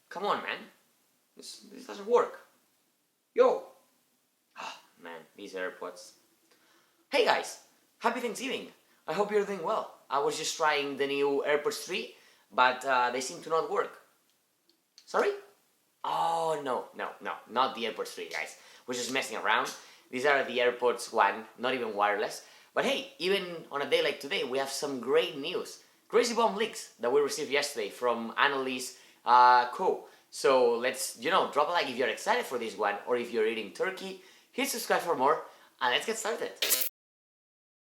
Come on, man. This doesn't work. Yo! Oh, man, these AirPods. Hey guys! Happy Thanksgiving! I hope you're doing well. I was just trying the new AirPods 3, but they seem to not work. Sorry? Oh, no, not the AirPods 3, guys. We're just messing around. These are the AirPods 1, not even wireless. But hey, even on a day like today, we have some great news. Crazy bomb leaks that we received yesterday from Annalise Co. So let's, drop a like if you're excited for this one, or if you're eating turkey. Hit subscribe for more, and let's get started.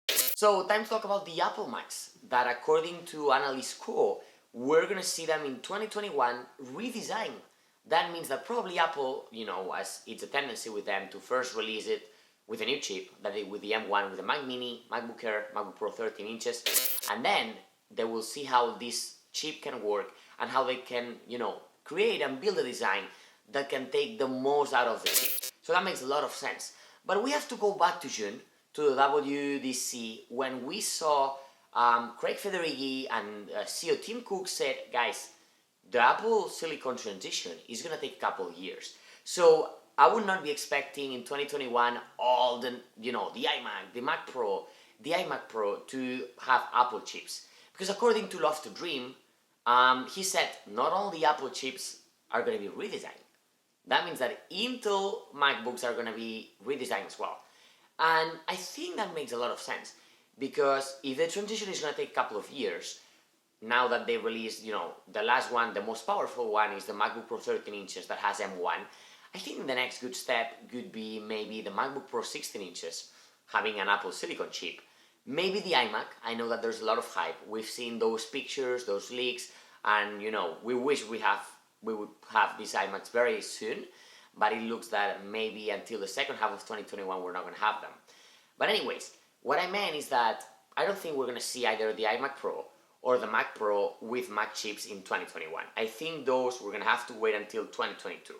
So, time to talk about the Apple Macs, that according to Annalise Co, we're gonna see them in 2021 redesigned. That means that probably Apple, as it's a tendency with them to first release it with a new chip, with the M1, with the Mac Mini, MacBook Air, MacBook Pro 13 inches, and then they will see how this chip can work and how they can, create and build a design that can take the most out of the chip. So that makes a lot of sense. But we have to go back to June, to the WWDC, when we saw Craig Federighi and CEO Tim Cook said, guys, the Apple Silicon transition is going to take a couple of years. So I would not be expecting in 2021 all the, the iMac, the Mac Pro, the iMac Pro to have Apple chips. Because according to Love to Dream, he said not all the Apple chips are going to be redesigned. That means that Intel MacBooks are going to be redesigned as well. And I think that makes a lot of sense. Because if the transition is going to take a couple of years, now that they released, the last one, the most powerful one is the MacBook Pro 13 inches that has M1. I think the next good step could be maybe the MacBook Pro 16 inches having an Apple Silicon chip. Maybe the iMac. I know that there's a lot of hype. We've seen those pictures, those leaks, and we wish we would have these iMacs very soon, but it looks that maybe until the second half of 2021 we're not going to have them. But anyways, what I meant is that I don't think we're going to see either the iMac Pro or the Mac Pro with Mac chips in 2021. I think those we're going to have to wait until 2022.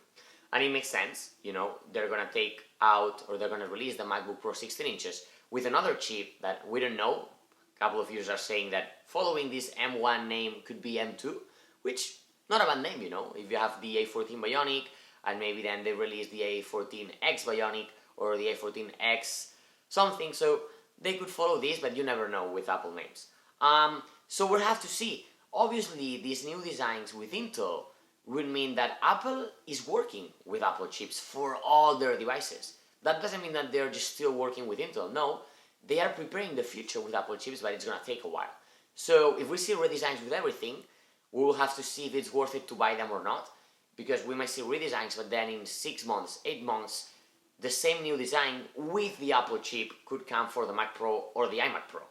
And it makes sense, they're going to take out, or they're going to release the MacBook Pro 16 inches with another chip that we don't know. A couple of users are saying that following this M1 name could be M2, which, not a bad name, if you have the A14 Bionic, and maybe then they release the A14X Bionic, or the A14X something, so they could follow this, but you never know with Apple names. So we'll have to see. Obviously, these new designs with Intel would mean that Apple is working with Apple chips for all their devices. That doesn't mean that they're just still working with Intel. No, they are preparing the future with Apple chips, but it's going to take a while. So if we see redesigns with everything, we will have to see if it's worth it to buy them or not, because we might see redesigns, but then in 6 months, 8 months, the same new design with the Apple chip could come for the Mac Pro or the iMac Pro.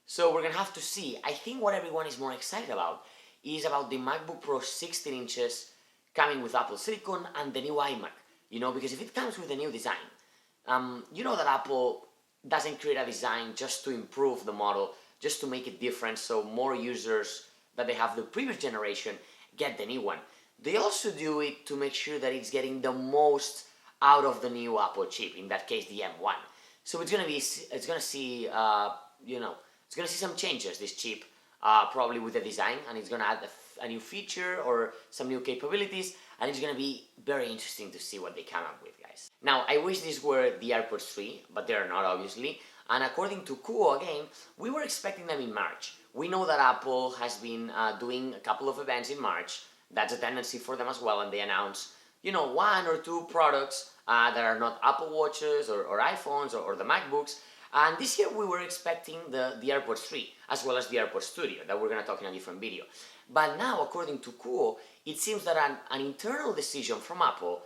So we're going to have to see. I think what everyone is more excited about is about the MacBook Pro 16 inches coming with Apple Silicon and the new iMac. Because if it comes with a new design, that Apple doesn't create a design just to improve the model, just to make it different so more users that they have the previous generation get the new one. They also do it to make sure that it's getting the most out of the new Apple chip, in that case the M1. So it's gonna see some changes, this chip, probably with the design, and it's gonna add a new feature or some new capabilities, and it's gonna be very interesting to see what they come up with, guys. Now, I wish these were the AirPods 3, but they're not, obviously, and according to Kuo, again, we were expecting them in March. We know that Apple has been doing a couple of events in March. That's a tendency for them as well, and they announce, 1 or 2 products that are not Apple Watches or iPhones or the MacBooks. And this year we were expecting the AirPods 3, as well as the AirPods Studio, that we're going to talk in a different video. But now, according to Kuo, it seems that an internal decision from Apple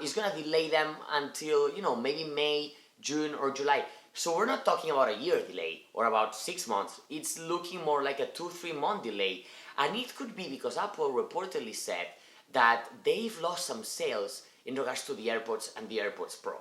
is going to delay them until, maybe May, June, or July. So we're not talking about a year delay, or about 6 months. It's looking more like a 2-3 month delay. And it could be because Apple reportedly said that they've lost some sales in regards to the AirPods and the AirPods Pro.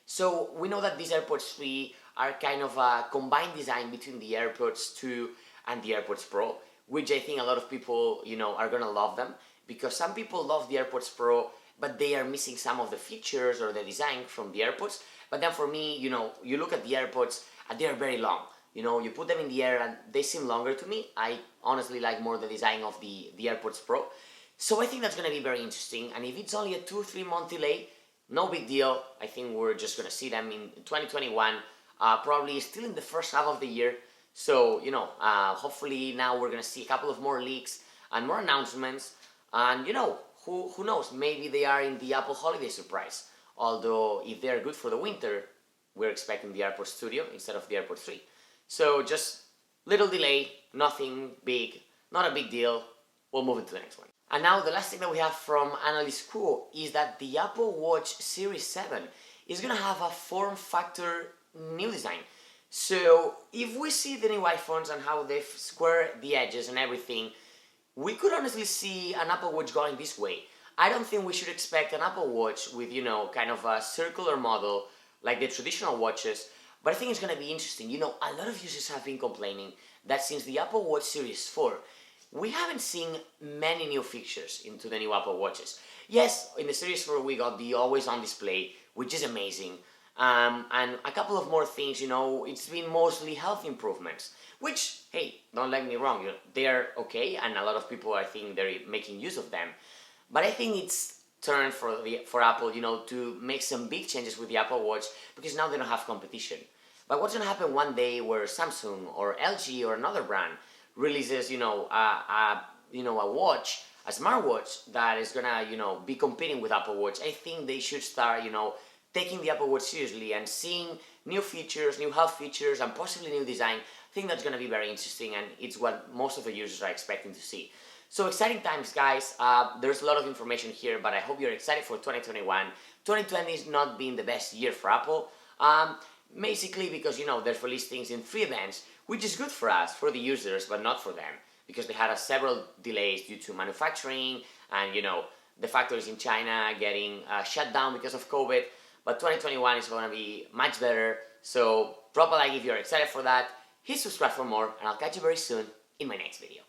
So we know that these AirPods 3 are kind of a combined design between the AirPods 2 and the AirPods Pro, which I think a lot of people, are gonna love them, because some people love the AirPods Pro, but they are missing some of the features or the design from the AirPods. But then for me, you look at the AirPods and they are very long. You put them in the air and they seem longer to me. I honestly like more the design of the AirPods Pro. So I think that's going to be very interesting, and if it's only a 2 or 3 month delay, no big deal. I think we're just going to see them in 2021, probably still in the first half of the year. So, hopefully now we're going to see a couple of more leaks and more announcements, and who knows, maybe they are in the Apple holiday surprise. Although, if they're good for the winter, we're expecting the Airpods Studio instead of the Airpods 3. So just little delay, nothing big, not a big deal. We'll move into the next one. And now the last thing that we have from Analyst Quo is that the Apple Watch Series 7 is going to have a form factor new design. So if we see the new iPhones and how they've squared the edges and everything, we could honestly see an Apple Watch going this way. I don't think we should expect an Apple Watch with, kind of a circular model like the traditional watches, but I think it's going to be interesting. A lot of users have been complaining that since the Apple Watch Series 4, we haven't seen many new features into the new Apple Watches. Yes, in the Series 4 we got the always-on display, which is amazing, and a couple of more things. It's been mostly health improvements, which, hey, don't let me wrong, they're okay, and a lot of people, I think, they're making use of them. But I think it's turn for Apple, to make some big changes with the Apple Watch, because now they don't have competition. But what's gonna happen one day where Samsung or LG or another brand releases, a watch, a smartwatch that is gonna, be competing with Apple Watch? I think they should start, taking the Apple Watch seriously and seeing new features, new health features, and possibly new design. I think that's gonna be very interesting, and it's what most of the users are expecting to see. So exciting times, guys. There's a lot of information here, but I hope you're excited for 2021. 2020 is not been the best year for Apple, basically because, they've released things in 3 events, which is good for us, for the users, but not for them, because they had several delays due to manufacturing and, the factories in China getting shut down because of COVID. But 2021 is going to be much better, so drop a like if you're excited for that, hit subscribe for more, and I'll catch you very soon in my next video.